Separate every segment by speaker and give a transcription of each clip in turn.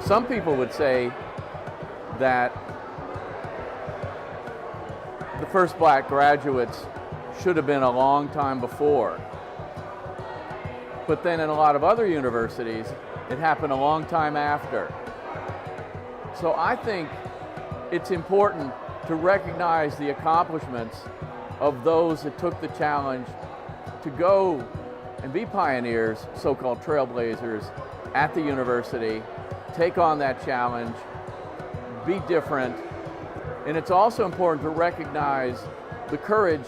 Speaker 1: Some people would say that the first black graduates should have been a long time before. But then in a lot of other universities, it happened a long time after. So I think it's important to recognize the accomplishments of those that took the challenge to go and be pioneers, so-called trailblazers, at the university, take on that challenge, be different. And it's also important to recognize the courage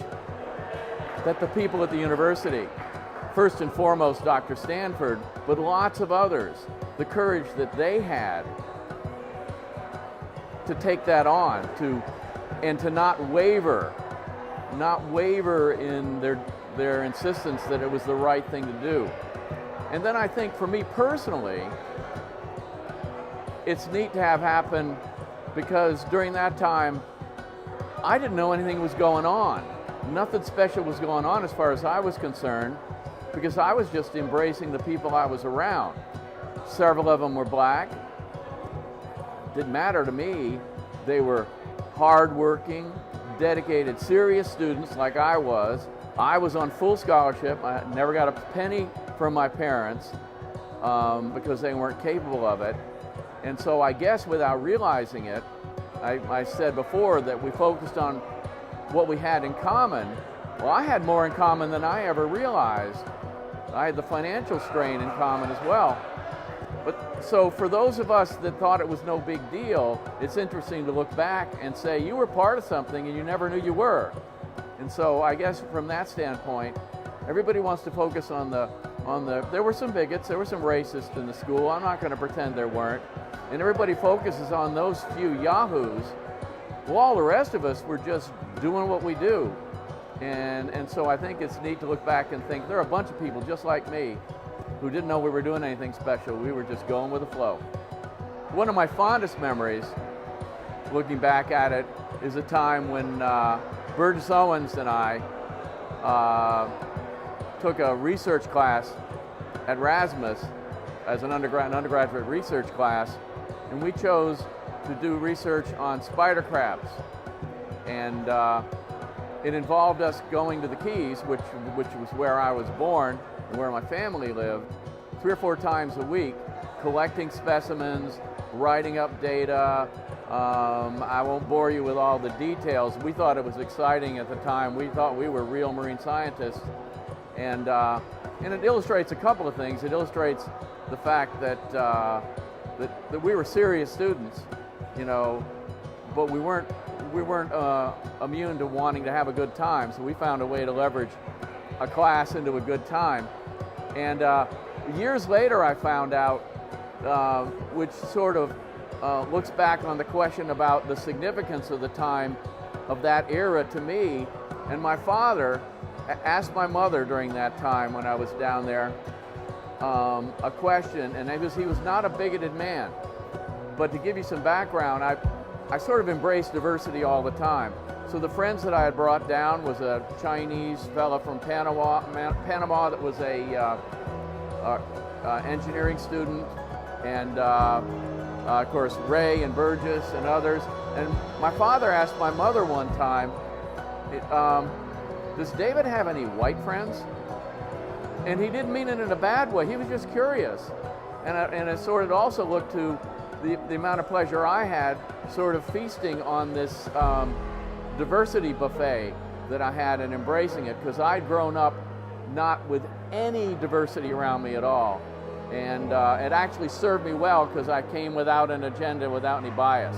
Speaker 1: that the people at the university, first and foremost Dr. Stanford, but lots of others, the courage that they had to take that on, and to not waver in their insistence that it was the right thing to do. And then I think for me personally, it's neat to have happen because during that time, I didn't know anything was going on. Nothing special was going on as far as I was concerned, because I was just embracing the people I was around. Several of them were black. Didn't matter to me. They were hardworking, dedicated, serious students like I was. I was on full scholarship. I never got a penny from my parents because they weren't capable of it. And so I guess without realizing it, I said before that we focused on what we had in common. Well, I had more in common than I ever realized. I had the financial strain in common as well. But so for those of us that thought it was no big deal, it's interesting to look back and say you were part of something and you never knew you were. And so I guess from that standpoint, everybody wants to focus on the, there were some bigots, there were some racists in the school. I'm not going to pretend there weren't. And everybody focuses on those few yahoos. Well, all the rest of us were just doing what we do. And so I think it's neat to look back and think there are a bunch of people just like me who didn't know we were doing anything special. We were just going with the flow. One of my fondest memories, looking back at it, is a time when Burgess Owens and I took a research class at Rasmus as an undergraduate research class, and we chose to do research on spider crabs. And it involved us going to the Keys, which was where I was born and where my family lived, 3 or 4 times a week, collecting specimens, writing up data. I won't bore you with all the details. We thought it was exciting at the time. We thought we were real marine scientists. And it illustrates a couple of things. It illustrates the fact that, that we were serious students, you know, but we weren't immune to wanting to have a good time. So we found a way to leverage a class into a good time. And years later I found out, which sort of looks back on the question about the significance of the time of that era to me. And my father asked my mother during that time when I was down there a question, and he was not a bigoted man. But to give you some background, I sort of embraced diversity all the time. So the friends that I had brought down was a Chinese fella from Panama that was a engineering student, and of course Ray and Burgess and others. And my father asked my mother one time, does David have any white friends? And he didn't mean it in a bad way. He was just curious. And it sort of also looked to the amount of pleasure I had sort of feasting on this diversity buffet that I had and embracing it, because I'd grown up not with any diversity around me at all. And it actually served me well because I came without an agenda, without any bias.